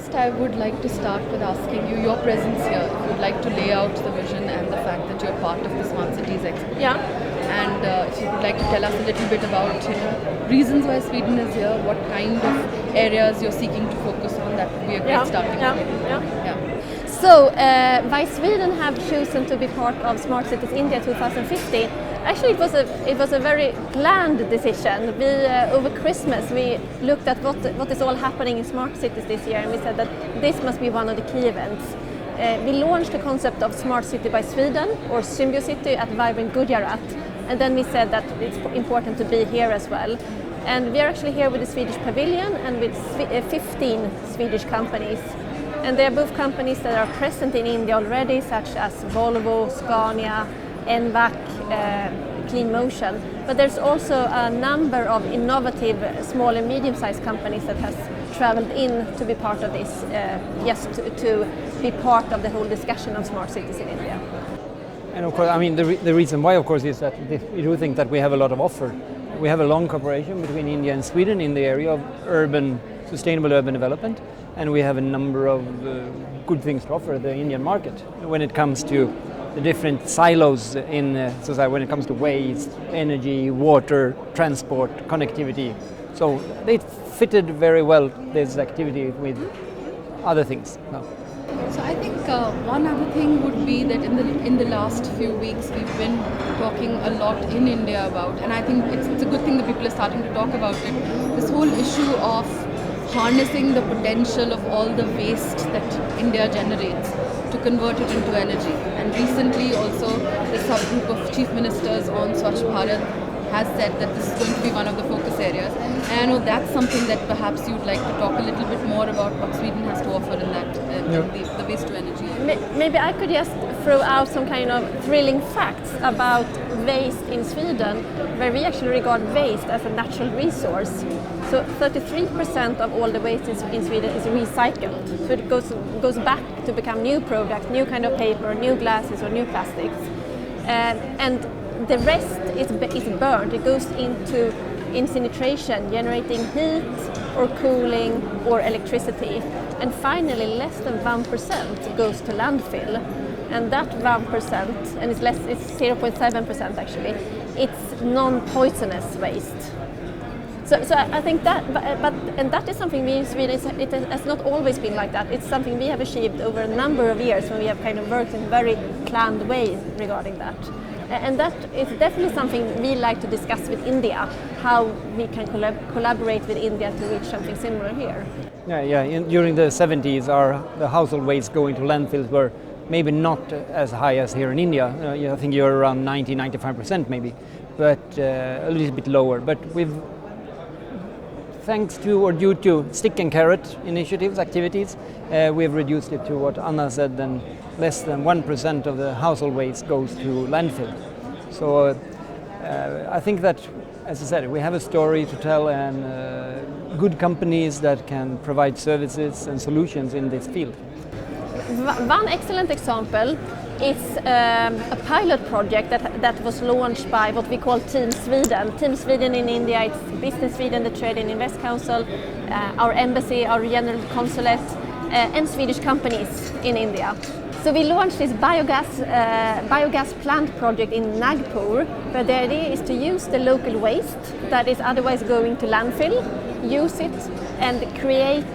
First, I would like to start with asking you your presence here. If you'd like to lay out the vision and the fact that you're part of the Smart Cities Expo. Yeah. And if you would like to tell us a little bit about reasons why Sweden is here, what kind of areas you're seeking to focus on, that would be a great starting point. Yeah. So, why Sweden have chosen to be part of Smart Cities India 2015? Actually, it was a very planned decision. We over Christmas we looked at what is all happening in smart cities this year, and we said that this must be one of the key events. We launched the concept of Smart City by Sweden, or SymbioCity, at Vibrant Gujarat, and then we said that it's important to be here as well. And we are actually here with the Swedish pavilion and with 15 Swedish companies. And they are both companies that are present in India already, such as Volvo, Scania, NVAC, Clean Motion. But there's also a number of innovative small and medium-sized companies that has traveled in to be part of this, to be part of the whole discussion of smart cities in India. And of course, I mean, the reason why, of course, is that we do think that we have a lot of offer. We have a long cooperation between India and Sweden in the area of sustainable urban development, and we have a number of good things to offer the Indian market when it comes to the different silos in society, when it comes to waste, energy, water, transport, connectivity. So they fitted very well this activity with other things. No. So I think one other thing would be that in the last few weeks we've been talking a lot in India about, and I think it's a good thing that people are starting to talk about it, this whole issue of harnessing the potential of all the waste that India generates to convert it into energy. And recently also the subgroup of chief ministers on Swachh Bharat has said that this is going to be one of the focus areas. And I know that's something that perhaps you'd like to talk a little bit more about what Sweden has to offer in that, the waste to energy. Maybe I could just throw out some kind of thrilling facts about waste in Sweden, where we actually regard waste as a natural resource. So 33% of all the waste in Sweden is recycled. So it goes back to become new products, new kind of paper, new glasses or new plastics. And the rest is burned. It goes into incineration, generating heat or cooling or electricity. And finally, less than 1% goes to landfill. And that 1%, and it's 0.7% actually, it's non-poisonous waste. So I think that, and that is something we in Sweden, it has not always been like that. It's something we have achieved over a number of years when we have kind of worked in a very planned way regarding that. And that is definitely something we like to discuss with India, how we can collaborate with India to reach something similar here. During the 70s, the household waste going to landfills were maybe not as high as here in India. I think you're around 90-95% maybe, but a little bit lower. But thanks to or due to stick and carrot initiatives, activities, we've reduced it to what Anna said, then less than 1% of the household waste goes to landfill. So I think that, as I said, we have a story to tell and good companies that can provide services and solutions in this field. One excellent example is a pilot project that was launched by what we call Team Sweden. Team Sweden in India, it's Business Sweden, the Trade and Invest Council, our embassy, our general consulate, and Swedish companies in India. So we launched this biogas plant project in Nagpur, where the idea is to use the local waste that is otherwise going to landfill, use it and create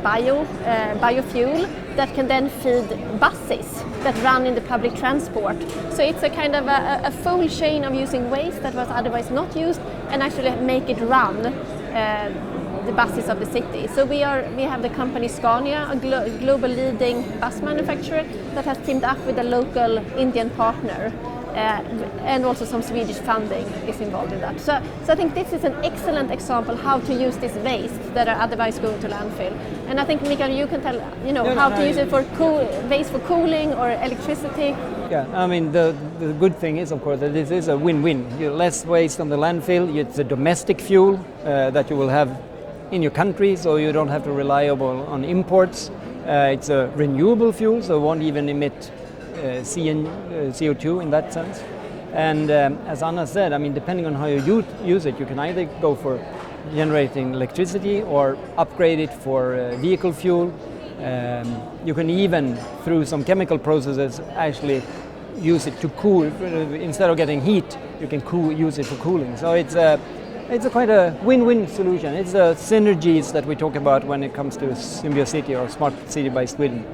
biofuel that can then feed buses that run in the public transport. So it's a kind of a full chain of using waste that was otherwise not used and actually make it run the buses of the city. So we have the company Scania, a global leading bus manufacturer that has teamed up with a local Indian partner, and also some Swedish funding is involved in that. So I think this is an excellent example how to use this waste that are otherwise going to landfill. And I think, Micael, you can tell how to use it for waste for cooling or electricity. Yeah, I mean the good thing is, of course, that this is a win-win. Less waste on the landfill. It's a domestic fuel that you will have in your country, so you don't have to rely on imports. It's a renewable fuel, so it won't even emit CO2 in that sense. And as Anna said, I mean, depending on how you use it, you can either go for generating electricity or upgrade it for vehicle fuel. You can even, through some chemical processes, actually use it to cool. Instead of getting heat, you can use it for cooling. So it's a quite a win-win solution. It's the synergies that we talk about when it comes to SymbioCity or Smart City by Sweden.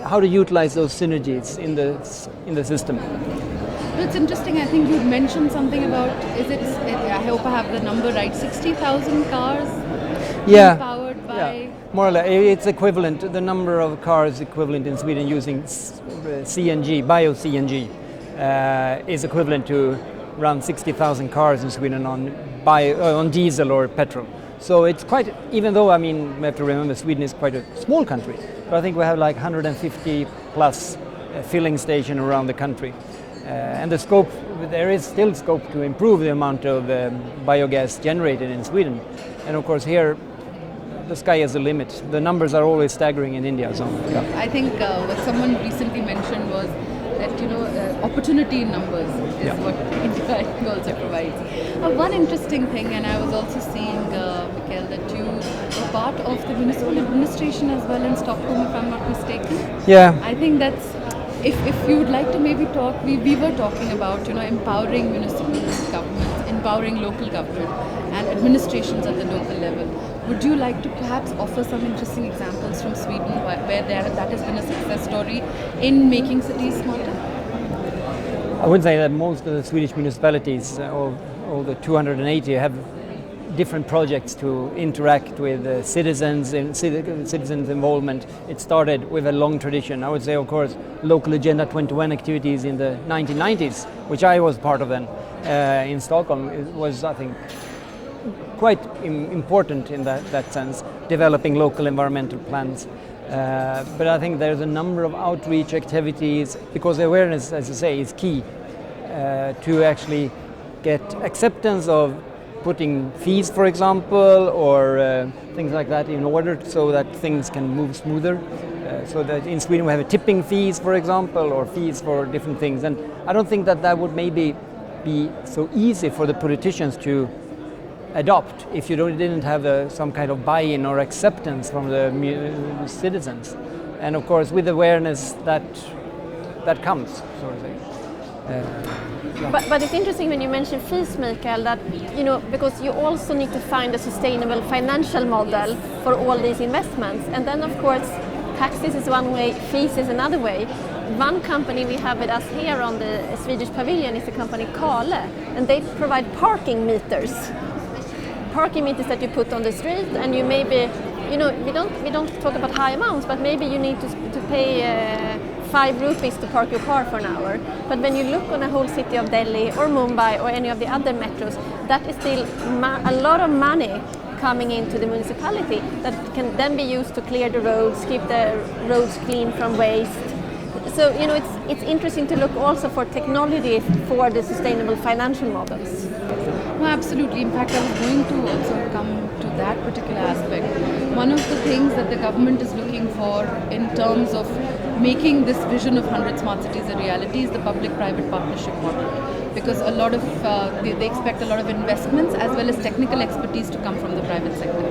How to utilize those synergies in the system. Well, it's interesting. I think you mentioned something about, I hope I have the number right, 60,000 cars powered by... Yeah, more or less. It's equivalent, the number of cars equivalent in Sweden using CNG, bio-CNG, is equivalent to around 60,000 cars in Sweden on diesel or petrol. So it's quite, even though, I mean, we have to remember Sweden is quite a small country, but I think we have like 150 plus filling stations around the country. And the scope, there is still scope to improve the amount of biogas generated in Sweden. And of course here, the sky is the limit. The numbers are always staggering in India. So, yeah. I think what someone recently mentioned was that opportunity in numbers is what India also provides. One interesting thing, and I was also seeing, Micael, that you were part of the municipal administration as well in Stockholm, if I'm not mistaken. Yeah. I think that's, if you would like to maybe talk, we were talking about empowering municipal governments, empowering local government and administrations at the local level. Would you like to perhaps offer some interesting examples from Sweden where that has been a success story in making cities smarter? I would say that most of the Swedish municipalities, all the 280, have different projects to interact with citizens and citizens' involvement. It started with a long tradition. I would say, of course, local Agenda 21 activities in the 1990s, which I was part of then in Stockholm. It was, I think, quite important in that sense, developing local environmental plans. But I think there's a number of outreach activities, because awareness, as you say, is key to actually get acceptance of putting fees, for example, or things like that in order so that things can move smoother. So that in Sweden we have a tipping fees, for example, or fees for different things. And I don't think that would maybe be so easy for the politicians to adopt if you didn't have some kind of buy-in or acceptance from the citizens. And of course, with awareness, that comes, so to say. But it's interesting when you mention fees, Micael, that because you also need to find a sustainable financial model for all these investments. And then, of course, taxes is one way, fees is another way. One company we have with us here on the Swedish pavilion is the company Kale, and they provide parking meters. Parking meters that you put on the street, and you maybe, we don't talk about high amounts, but maybe you need to pay 5 rupees to park your car for an hour. But when you look on the whole city of Delhi or Mumbai or any of the other metros, that is still a lot of money coming into the municipality that can then be used to clear the roads, keep the roads clean from waste. So it's interesting to look also for technology for the sustainable financial models. No, absolutely. In fact, I was going to also come to that particular aspect. One of the things that the government is looking for in terms of making this vision of 100 smart cities a reality is the public-private partnership model. Because a lot of they expect a lot of investments as well as technical expertise to come from the private sector.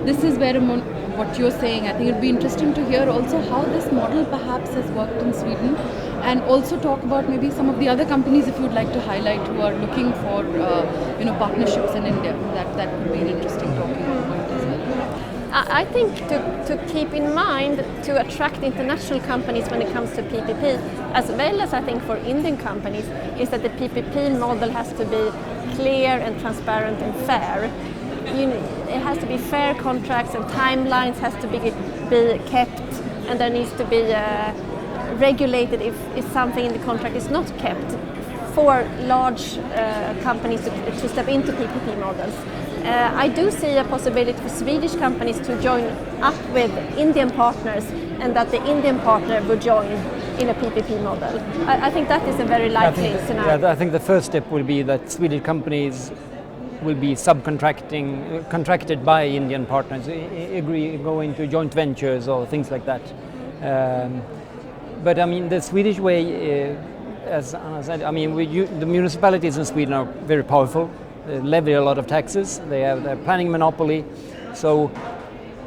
This is where what you're saying, I think it would be interesting to hear also how this model perhaps has worked in Sweden, and also talk about maybe some of the other companies, if you would like to highlight, who are looking for partnerships in India. That would be an interesting talking point as well. I think to keep in mind to attract international companies when it comes to PPP, as well as I think for Indian companies, is that the PPP model has to be clear and transparent and fair. It has to be fair contracts, and timelines has to be kept, and there needs to be regulated if something in the contract is not kept for large companies to step into PPP models. I do see a possibility for Swedish companies to join up with Indian partners, and that the Indian partner would join in a PPP model. I think that is a very likely scenario. Yeah, I think the first step will be that Swedish companies will be contracted by Indian partners, go into joint ventures or things like that. But I mean, the Swedish way, as Anna said, I mean, the municipalities in Sweden are very powerful. They levy a lot of taxes. They have their planning monopoly. So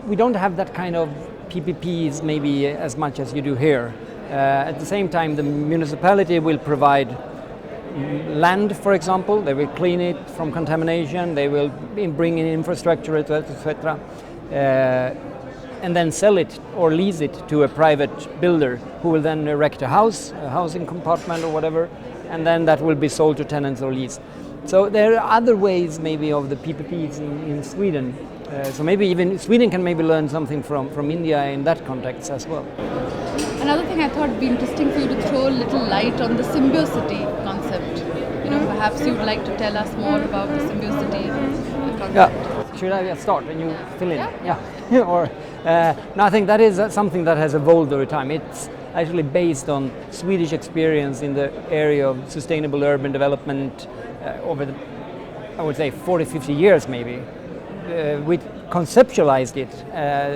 we don't have that kind of PPPs maybe as much as you do here. At the same time, the municipality will provide land, for example. They will clean it from contamination. They will bring in infrastructure, etc. And then sell it or lease it to a private builder who will then erect a house, a housing compartment or whatever, and then that will be sold to tenants or leased. So there are other ways maybe of the PPPs in Sweden. So maybe even Sweden can maybe learn something from India in that context as well. Another thing I thought would be interesting for you to throw a little light on the SymbioCity concept. Perhaps you would like to tell us more about the SymbioCity concept. Yeah. Should I start and you fill in? Yeah. Or no, I think that is something that has evolved over time. It's actually based on Swedish experience in the area of sustainable urban development over the, I would say, 40-50 years maybe. We conceptualized it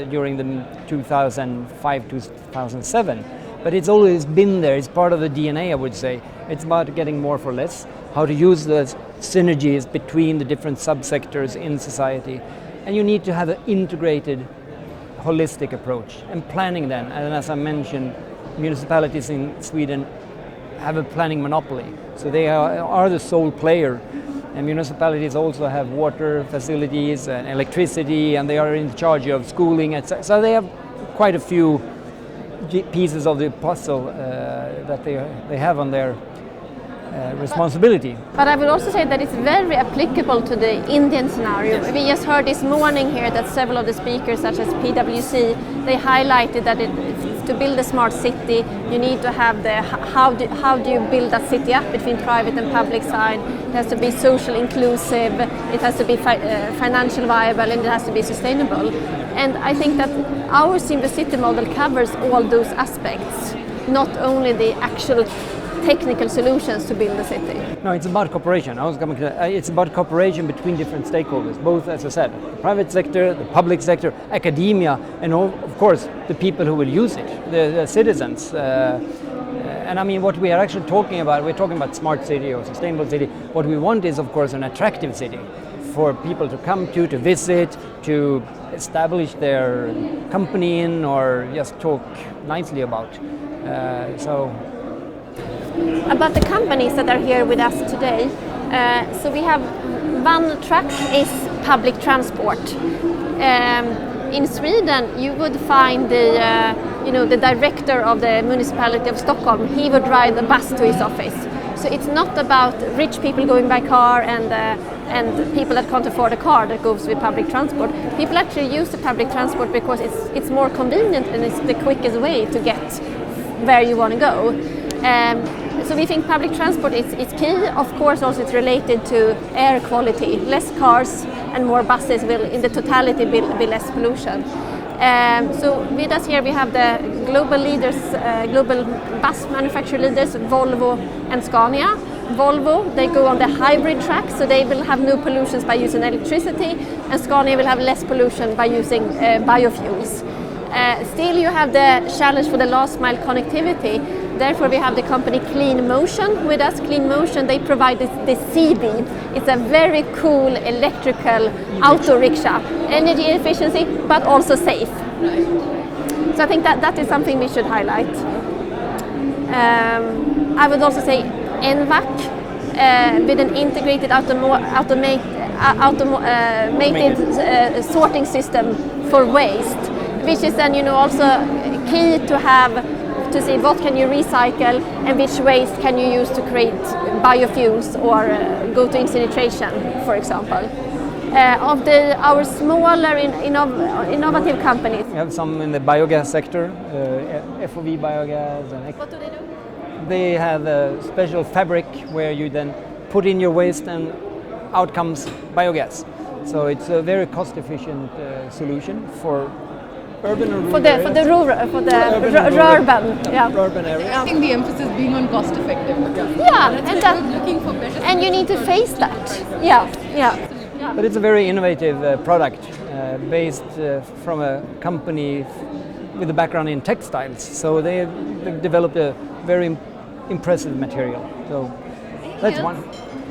during the 2005-2007, but it's always been there. It's part of the DNA, I would say. It's about getting more for less, how to use the synergies between the different subsectors in society. And you need to have an integrated, holistic approach and planning then. And as I mentioned, municipalities in Sweden have a planning monopoly. So they are the sole player. And municipalities also have water facilities and electricity, and they are in charge of schooling, etc. So they have quite a few pieces of the puzzle that they have on their responsibility. But I would also say that it's very applicable to the Indian scenario. We just heard this morning here that several of the speakers, such as PwC, they highlighted that to build a smart city, you need to have the how do you build that city up between private and public side. It has to be social inclusive, it has to be financial viable, and it has to be sustainable. And I think that our SymbioCity model covers all those aspects, not only the actual technical solutions to build a city. No, it's about cooperation. It's about cooperation between different stakeholders, both, as I said, the private sector, the public sector, academia, and of course the people who will use it, the citizens. And I mean, what we are actually talking about, we're talking about smart city or sustainable city. What we want is, of course, an attractive city for people to come to visit, to establish their company in, or just talk nicely about. About the companies that are here with us today, so we have one track is public transport. In Sweden, you would find the director of the municipality of Stockholm. He would ride the bus to his office. So it's not about rich people going by car and people that can't afford a car that goes with public transport. People actually use the public transport because it's more convenient and it's the quickest way to get where you want to go. So we think public transport is key. Of course, also it's related to air quality. Less cars and more buses will, in the totality, be less pollution. So with us here we have the global leaders, global bus manufacturer leaders, Volvo and Scania. Volvo, they go on the hybrid track, so they will have no pollutions by using electricity, and Scania will have less pollution by using biofuels. Still, you have the challenge for the last mile connectivity. Therefore, we have the company Clean Motion with us. Clean Motion, they provide the CB. It's a very cool electrical auto rickshaw. Energy efficiency, but also safe. So I think that is something we should highlight. I would also say NVAC with an integrated automated sorting system for waste, which is then also key to have to see what can you recycle and which waste can you use to create biofuels or go to incineration, for example. Of our smaller innovative companies. We have some in the biogas sector, FOV biogas. And What do they do? They have a special fabric where you then put in your waste and out comes biogas. So it's a very cost-efficient solution for urban or rural areas. Urban areas. I think the emphasis being on cost-effective. And you need to face that. Yeah. But it's a very innovative product based from a company with a background in textiles. So they've developed a very impressive material. So that's one.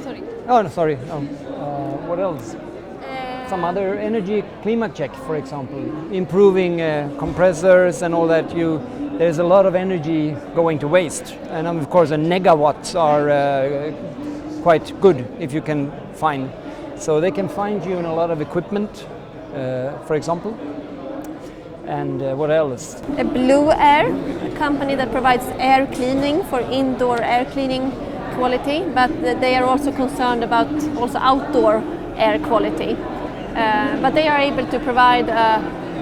Sorry. Oh, no, sorry. What else? some other energy climate check, for example, improving compressors and all that. There's a lot of energy going to waste, and of course the negawatts are quite good if you can find. So they can fine tune a lot of equipment, for example. And what else? A Blue Air, a company that provides air cleaning for indoor air cleaning quality, but they are also concerned about also outdoor air quality. But they are able to provide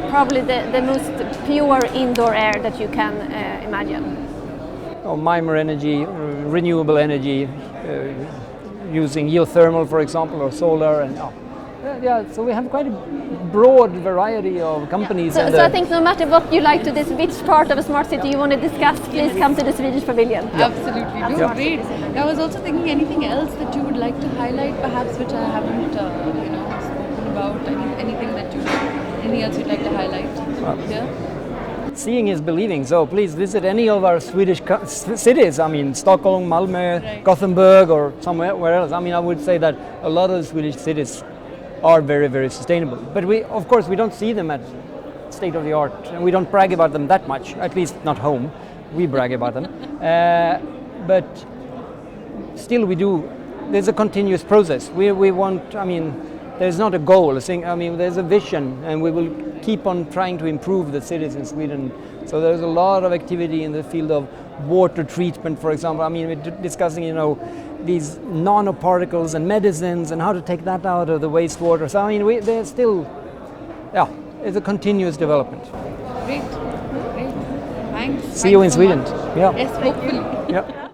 probably the most pure indoor air that you can imagine. Mimer energy, renewable energy, using geothermal, for example, or solar, and so we have quite a broad variety of companies. So I think no matter what you like to this, which part of a smart city you want to discuss, please come to the Swedish Pavilion. Absolutely, great. I was also thinking anything else that you would like to highlight, perhaps, which I haven't spoken about. Anything that anything else you'd like to highlight here? Seeing is believing, so please visit any of our Swedish cities. I mean, Stockholm, Malmö, right. Gothenburg, or somewhere else. I mean, I would say that a lot of the Swedish cities are very, very sustainable. But of course, we don't see them at state of the art, and we don't brag about them that much. At least not home. We brag about them, but still, we do. There's a continuous process. We want. I mean, there's not a goal. I mean, there's a vision, and we will keep on trying to improve the cities in Sweden. So there's a lot of activity in the field of water treatment, for example. I mean, we're discussing, these nanoparticles and medicines and how to take that out of the wastewater. So I mean, there's still, it's a continuous development. Great. Thanks. See you in Sweden. Yeah. Yes, hopefully. Yeah.